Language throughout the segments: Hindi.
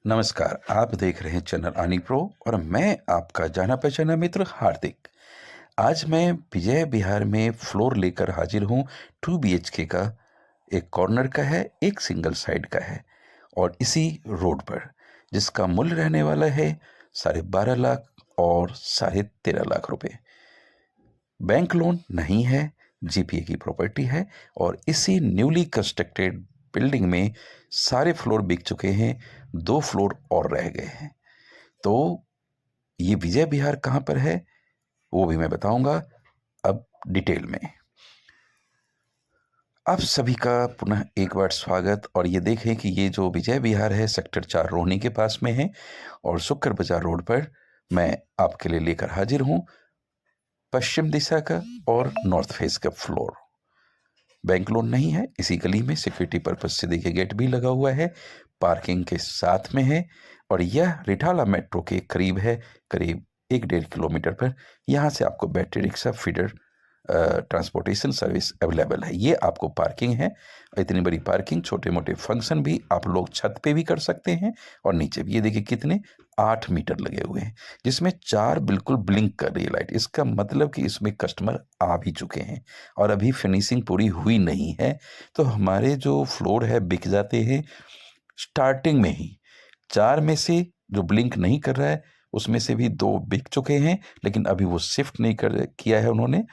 नमस्कार, आप देख रहे हैं चैनल आनी प्रो और मैं आपका जाना पहचाना मित्र हार्दिक। आज मैं विजय विहार में फ्लोर लेकर हाजिर हूँ। 2 BHK का, एक कॉर्नर का है, एक सिंगल साइड का है और इसी रोड पर, जिसका मूल्य रहने वाला है 12.5 लाख और 13.5 लाख रुपए। बैंक लोन नहीं है, जीपीए की प्रॉपर्टी है और इसी न्यूली कंस्ट्रक्टेड बिल्डिंग में सारे फ्लोर बिक चुके हैं, 2 फ्लोर और रह गए हैं। तो ये विजय विहार कहाँ पर है वो भी मैं बताऊंगा अब डिटेल में। आप सभी का पुनः एक बार स्वागत। और ये देखें कि ये जो विजय विहार है सेक्टर 4 रोहिणी के पास में है और शुक्र बाजार रोड पर मैं आपके लिए लेकर हाजिर हूँ पश्चिम दिशा का और नॉर्थ फेस का फ्लोर। बैंक लोन नहीं है, इसी गली में सिक्योरिटी पर्पज से देखिए गेट भी लगा हुआ है, पार्किंग के साथ में है और यह रिठाला मेट्रो के करीब है, करीब 1-1.5 किलोमीटर पर। यहाँ से आपको battery rickshaw feeder transportation service available है। ये आपको पार्किंग है, इतनी बड़ी पार्किंग, छोटे मोटे फंक्शन भी आप लोग छत पे भी कर सकते हैं और नीचे भी। ये देखिए कितने 8 मीटर लगे हुए हैं, जिसमें 4 बिल्कुल ब्लिंक कर रही है लाइट। इसका मतलब कि इसमें कस्टमर आ भी चुके हैं और अभी फिनिशिंग पूरी हुई नहीं है। तो हमारे जो फ्लोर है बिक जाते हैं स्टार्टिंग में ही। 4 में से जो ब्लिंक नहीं कर रहा है उसमें से भी 2 बिक चुके हैं, लेकिन अभी वो शिफ्ट नहीं किया है उन्होंने।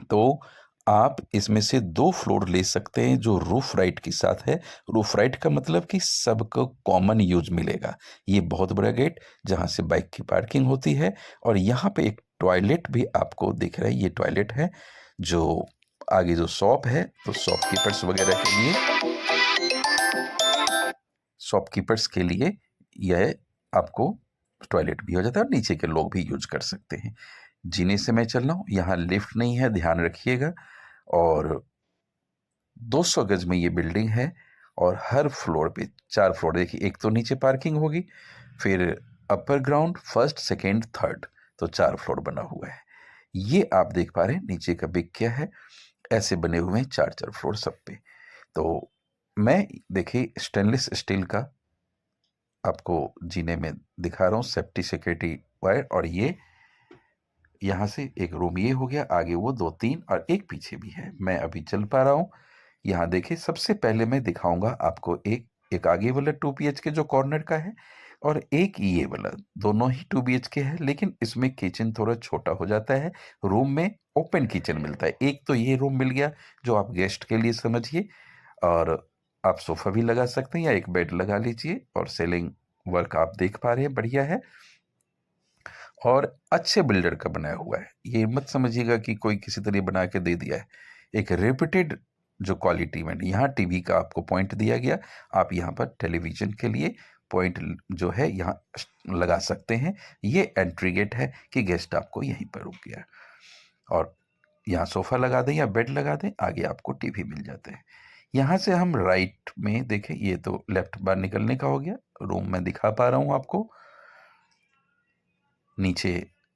तो आप इसमें से 2 फ्लोर ले सकते हैं जो रूफ राइट के साथ है। रूफ राइट का मतलब कि सबको कॉमन यूज मिलेगा। ये बहुत बड़ा गेट जहाँ से बाइक की पार्किंग होती है और यहाँ पे एक टॉयलेट भी आपको दिख रहा है। ये टॉयलेट है जो आगे जो शॉप है, तो शॉपकीपर्स के लिए यह आपको टॉयलेट भी हो जाता है और नीचे के लोग भी यूज कर सकते हैं। जीने से मैं चल रहा हूँ, यहाँ लिफ्ट नहीं है, ध्यान रखिएगा। और 200 गज में ये बिल्डिंग है और हर फ्लोर पे 4 फ्लोर, देखिए एक तो नीचे पार्किंग होगी, फिर upper ground, first, second, third, तो 4 फ्लोर बना हुआ है। ये आप देख पा रहे हैं नीचे का बिग क्या है, ऐसे बने हुए हैं 4-4 फ्लोर सब पे। तो मैं देखिए स्टेनलेस स्टील का आपको जीने में दिखा रहा हूँ, सेफ्टी सिक्योरिटी वायर। और ये यहाँ से एक रूम ये हो गया, आगे वो 2-3 और एक पीछे भी है। मैं अभी चल पा रहा हूँ। यहाँ देखिए सबसे पहले मैं दिखाऊंगा आपको एक आगे वाला 2 BHK जो कॉर्नर का है और एक ये वाला। दोनों ही 2 BHK है, लेकिन इसमें किचन थोड़ा छोटा हो जाता है। रूम में ओपन किचन मिलता है। एक तो ये रूम मिल गया जो आप गेस्ट के लिए समझिए, और आप सोफा भी लगा सकते हैं या एक बेड लगा लीजिए। और सेलिंग वर्क आप देख पा रहे हैं, बढ़िया है और अच्छे बिल्डर का बनाया हुआ है। ये मत समझिएगा कि कोई किसी तरह बना के दे दिया है। एक रेप्यूटेड जो क्वालिटी में, यहाँ टीवी का आपको पॉइंट दिया गया, आप यहाँ पर टेलीविजन के लिए पॉइंट जो है यहाँ लगा सकते हैं। ये एंट्री गेट है कि गेस्ट आपको यहीं पर रुक गया और यहाँ सोफा लगा दें या बेड लगा दें, आगे आपको टीवी मिल जाते हैं। यहाँ से हम राइट में देखें, ये तो लेफ्ट बार निकलने का हो गया। रूम में दिखा पा रहा हूँ आपको। नीचे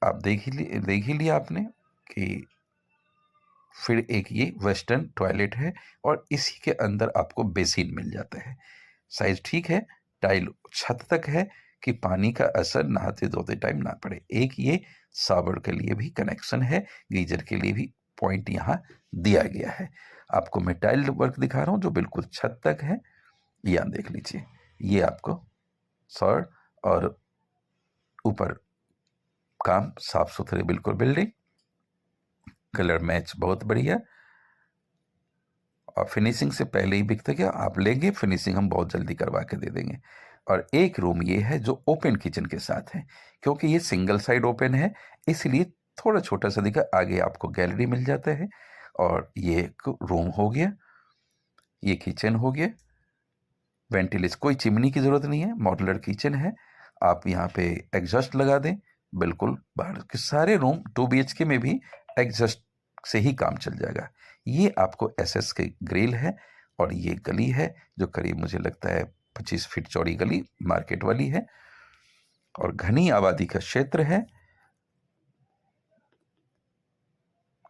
आप देख ही लिया आपने कि फिर एक ये वेस्टर्न टॉयलेट है और इसी के अंदर आपको बेसिन मिल जाता है। साइज ठीक है, टाइल छत तक है कि पानी का असर नहाते धोते टाइम ना पड़े। एक ये शावर के लिए भी कनेक्शन है, गीजर के लिए भी पॉइंट यहाँ दिया गया है। आपको मैं टाइल वर्क दिखा रहा हूँ जो बिल्कुल छत तक है। यहाँ देख लीजिए, ये आपको सर और ऊपर काम साफ सुथरे बिल्कुल बिल्डिंग, कलर मैच बहुत बढ़िया। और फिनिशिंग से पहले ही बिकता क्या, आप लेंगे फिनिशिंग हम बहुत जल्दी करवा के दे देंगे। और एक रूम ये है जो ओपन किचन के साथ है, क्योंकि ये सिंगल साइड ओपन है इसलिए थोड़ा छोटा सा दिखा। आगे आपको गैलरी मिल जाता है और ये एक रूम हो गया, ये किचन हो गया। वेंटिलेशन, कोई चिमनी की ज़रूरत नहीं है, मॉड्यूलर किचन है। आप यहाँ पे एग्जॉस्ट लगा दें, बिल्कुल बाहर के सारे रूम 2 BHK में भी एग्जॉस्ट से ही काम चल जाएगा। ये आपको SS के ग्रिल है और ये गली है जो करीब मुझे लगता है 25 फीट चौड़ी गली मार्केट वाली है और घनी आबादी का क्षेत्र है।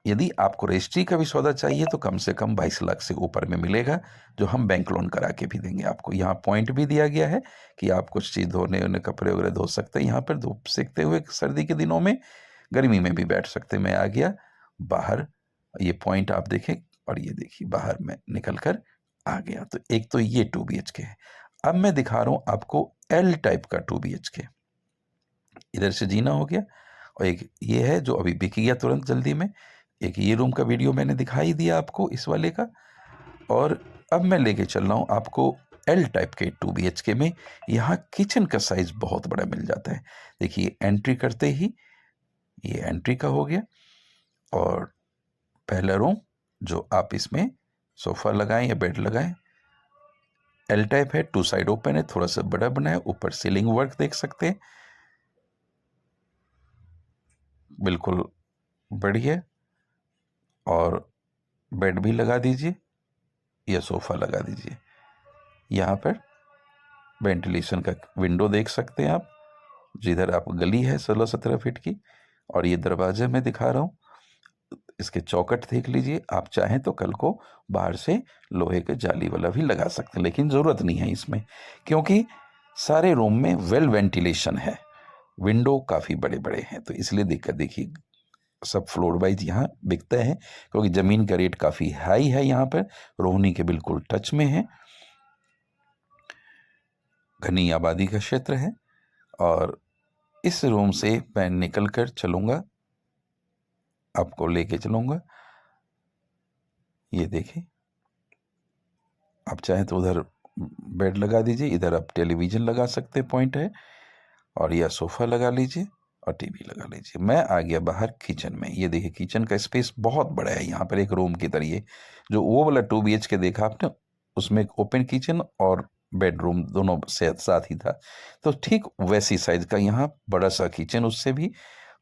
यदि आपको रजिस्ट्री का भी सौदा चाहिए तो कम से कम 22 लाख से ऊपर में मिलेगा, जो हम बैंक लोन करा के भी देंगे आपको। यहाँ पॉइंट भी दिया गया है कि आप कुछ चीज़ धोने वोने कपड़े वगैरह धो सकते हैं यहाँ पर धूप सेकते हुए सर्दी के दिनों में, गर्मी में भी बैठ सकते हैं। मैं आ गया बाहर, ये पॉइंट आप देखें, और ये देखिए बाहर में निकल कर आ गया। तो एक तो ये 2 BHK है। अब मैं दिखा रहा हूँ आपको L टाइप का 2 BHK। इधर से जीना हो गया, और एक ये है जो अभी बिक गया तुरंत जल्दी में। एक ये रूम का वीडियो मैंने दिखाई दिया आपको इस वाले का। और अब मैं लेके चल रहा हूँ आपको L टाइप के 2 BHK में। यहाँ किचन का साइज बहुत बड़ा मिल जाता है। देखिए एंट्री करते ही ये एंट्री का हो गया, और पहला रूम जो आप इसमें सोफ़ा लगाएं या बेड लगाएं, L टाइप है, 2 साइड ओपन है, थोड़ा सा बड़ा बना है। ऊपर सीलिंग वर्क देख सकते हैं, बिल्कुल बढ़िया। और बेड भी लगा दीजिए या सोफ़ा लगा दीजिए। यहाँ पर वेंटिलेशन का विंडो देख सकते हैं आप, जिधर आप गली है 16-17 फीट की, और ये दरवाजे में दिखा रहा हूँ। इसके चौखट देख लीजिए, आप चाहें तो कल को बाहर से लोहे के जाली वाला भी लगा सकते हैं, लेकिन ज़रूरत नहीं है इसमें, क्योंकि सारे रूम में वेल वेंटिलेशन है, विंडो काफ़ी बड़े बड़े हैं। तो इसलिए दिक्कत देखिए, सब फ्लोर वाइज यहाँ बिकते हैं, क्योंकि ज़मीन का रेट काफ़ी हाई है यहाँ पर, रोहिणी के बिल्कुल टच में है, घनी आबादी का क्षेत्र है। और इस रूम से मैं निकल कर चलूँगा, आपको लेके चलूँगा। ये देखिए, आप चाहें तो उधर बेड लगा दीजिए, इधर आप टेलीविज़न लगा सकते हैं, पॉइंट है, और या सोफ़ा लगा लीजिए और टीवी लगा लीजिए। मैं आ गया बाहर किचन में। ये देखिए किचन का स्पेस बहुत बड़ा है यहाँ पर, एक रूम की तरह। जो वो वाला 2 BHK देखा आपने, उसमें एक ओपन किचन और बेडरूम दोनों से साथ ही था। तो ठीक वैसी साइज़ का यहाँ बड़ा सा किचन उससे भी,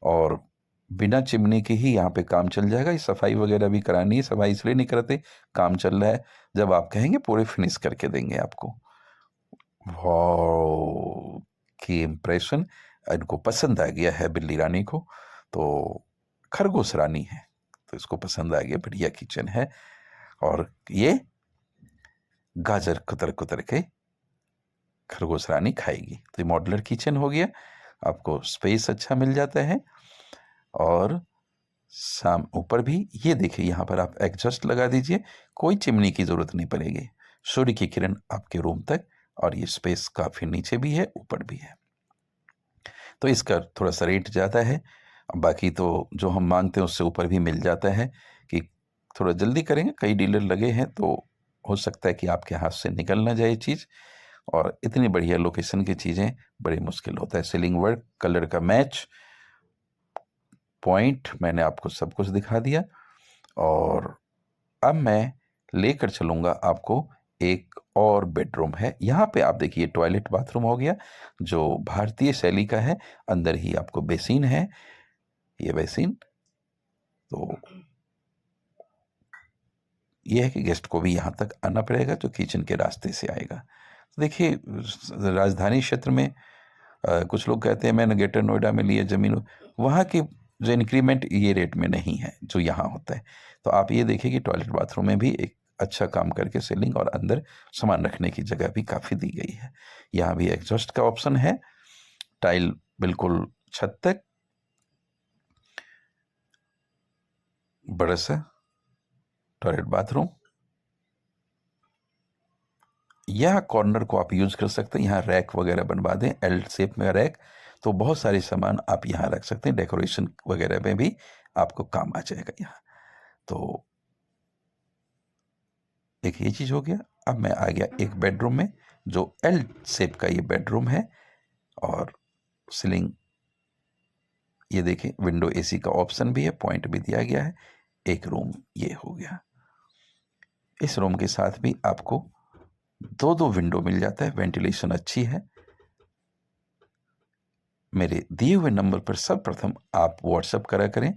और बिना चिमनी के ही यहाँ पे काम चल जाएगा। ये सफाई वगैरह भी करानी है, सफाई इसलिए नहीं कराते, काम चल रहा है, जब आप कहेंगे पूरे फिनिश करके देंगे आपको। वाओ! की इम्प्रेशन, इनको पसंद आ गया है बिल्ली रानी को, तो खरगोश रानी है, तो इसको पसंद आ गया, बढ़िया किचन है। और ये गाजर कुतर-कुतर के खरगोश रानी खाएगी। तो ये मॉड्यूलर किचन हो गया, आपको स्पेस अच्छा मिल जाता है। और ऊपर भी ये देखिए, यहाँ पर आप एग्जॉस्ट लगा दीजिए, कोई चिमनी की ज़रूरत नहीं पड़ेगी, सूर्य की किरण आपके रूम तक। और ये स्पेस काफ़ी नीचे भी है, ऊपर भी है, तो इसका थोड़ा सा रेट ज़्यादा है। बाकी तो जो हम मांगते हैं उससे ऊपर भी मिल जाता है, कि थोड़ा जल्दी करेंगे, कई डीलर लगे हैं, तो हो सकता है कि आपके हाथ से निकल ना जाए चीज़। और इतनी बढ़िया लोकेशन की चीज़ें बड़ी मुश्किल होता है। सीलिंग वर्क, कलर का मैच, पॉइंट, मैंने आपको सब कुछ दिखा दिया। और अब मैं लेकर चलूँगा आपको, एक और बेडरूम है। यहाँ पे आप देखिए टॉयलेट बाथरूम हो गया, जो भारतीय शैली का है। अंदर ही आपको बेसिन है, ये बेसिन। तो ये है कि गेस्ट को भी यहाँ तक आना पड़ेगा, जो किचन के रास्ते से आएगा। तो देखिए, राजधानी क्षेत्र में कुछ लोग कहते हैं मैंने ग्रेटर नोएडा में लिया ज़मीन, वहाँ की जो इंक्रीमेंट ये रेट में नहीं है जो यहाँ होता है। तो आप ये देखिए कि टॉयलेट बाथरूम में भी एक अच्छा काम करके सीलिंग, और अंदर सामान रखने की जगह भी काफ़ी दी गई है। यहाँ भी एग्जॉस्ट का ऑप्शन है, टाइल बिल्कुल छत तक, बड़ा सा टॉयलेट बाथरूम। यह कॉर्नर को आप यूज़ कर सकते हैं, यहाँ रैक वगैरह बनवा दें, एल शेप में रैक, तो बहुत सारे सामान आप यहाँ रख सकते हैं, डेकोरेशन वगैरह में भी आपको काम आ जाएगा यहाँ। तो एक ये चीज़ हो गया। अब मैं आ गया एक बेडरूम में, जो एल शेप का ये बेडरूम है, और सीलिंग ये देखें, विंडो एसी का ऑप्शन भी है, पॉइंट भी दिया गया है। एक रूम ये हो गया। इस रूम के साथ भी आपको 2-2 विंडो मिल जाता है, वेंटिलेशन अच्छी है। मेरे दिए हुए नंबर पर सर्वप्रथम आप व्हाट्सअप करा करें।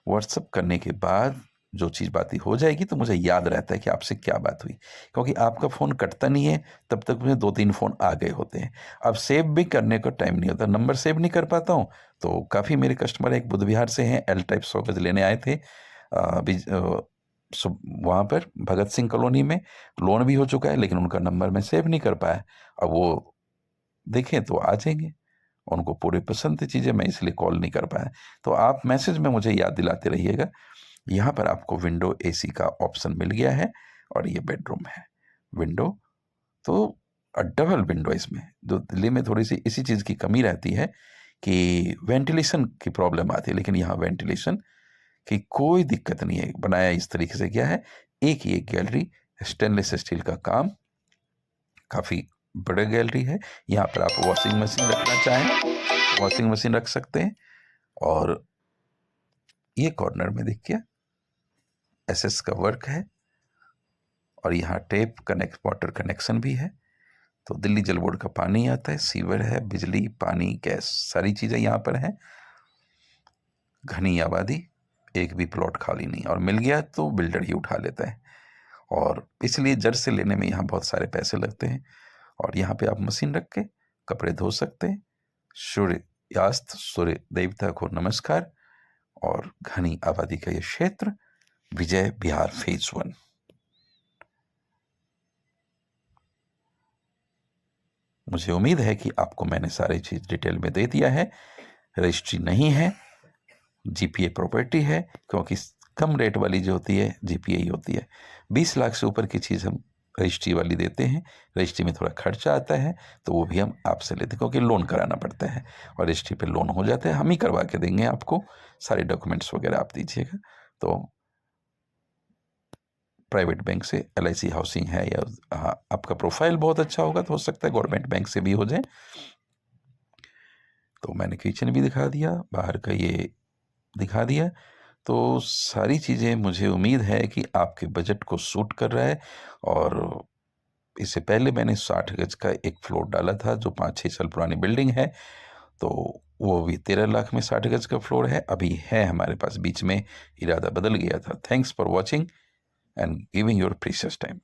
व्हाट्सअप करने के बाद जो चीज़ बातें हो जाएगी, तो मुझे याद रहता है कि आपसे क्या बात हुई, क्योंकि आपका फ़ोन कटता नहीं है, तब तक मुझे 2-3 फ़ोन आ गए होते हैं। अब सेव भी करने का टाइम नहीं होता, नंबर सेव नहीं कर पाता हूँ। तो काफ़ी मेरे कस्टमर एक बुध विहार से हैं, एल टाइप 100 गज लेने आए थे, वहाँ पर भगत सिंह कॉलोनी में लोन भी हो चुका है, लेकिन उनका नंबर मैं सेव नहीं कर पाया। अब वो देखें तो आ जाएंगे, उनको पूरी पसंद थी चीज़ें, मैं इसलिए कॉल नहीं कर पाया। तो आप मैसेज में मुझे याद दिलाते रहिएगा। यहाँ पर आपको विंडो एसी का ऑप्शन मिल गया है और ये बेडरूम है। विंडो तो डबल विंडो इसमें, जो दिल्ली में थोड़ी सी इसी चीज़ की कमी रहती है कि वेंटिलेशन की प्रॉब्लम आती है, लेकिन यहाँ वेंटिलेशन की कोई दिक्कत नहीं है। बनाया इस तरीके से गया है, एक ही एक गैलरी, स्टेनलेस स्टील का काम, काफ़ी बड़ा गैलरी है। यहाँ पर आप वॉशिंग मशीन रखना चाहें वॉशिंग मशीन रख सकते हैं। और ये कॉर्नर में देखिए एसएस का वर्क है और यहाँ टेप कनेक्ट वाटर कनेक्शन भी है। तो दिल्ली जल बोर्ड का पानी आता है, सीवर है, बिजली, पानी, गैस, सारी चीज़ें यहाँ पर हैं। घनी आबादी, एक भी प्लॉट खाली नहीं, और मिल गया तो बिल्डर ही उठा लेता है, और इसलिए जड़ से लेने में यहाँ बहुत सारे पैसे लगते हैं। और यहाँ पे आप मशीन रख के कपड़े धो सकते हैं। सूर्यास्त सूर्य देवता को नमस्कार। और घनी आबादी का ये क्षेत्र, विजय बिहार फेज 1। मुझे उम्मीद है कि आपको मैंने सारी चीज़ डिटेल में दे दिया है। रजिस्ट्री नहीं है, जीपीए प्रॉपर्टी है, क्योंकि कम रेट वाली जो होती है जीपीए ही होती है। 20 लाख से ऊपर की चीज़ हम रजिस्ट्री वाली देते हैं। रजिस्ट्री में थोड़ा खर्चा आता है, तो वो भी हम आपसे लेते हैं, क्योंकि लोन कराना पड़ता है और रजिस्ट्री पे लोन हो जाता है। हम ही करवा के देंगे आपको, सारे डॉक्यूमेंट्स वगैरह आप दीजिएगा। तो प्राइवेट बैंक से LIC हाउसिंग है, या आपका प्रोफाइल बहुत अच्छा होगा तो हो सकता है गवर्नमेंट बैंक से भी हो जाए। तो मैंने किचन भी दिखा दिया, बाहर का ये दिखा दिया। तो सारी चीज़ें मुझे उम्मीद है कि आपके बजट को सूट कर रहा है। और इससे पहले मैंने 60 गज का एक फ्लोर डाला था, जो 5-6 साल पुरानी बिल्डिंग है, तो वो भी 13 लाख में 60 गज का फ्लोर है अभी है हमारे पास। बीच में इरादा बदल गया था। Thanks for watching and giving your precious time.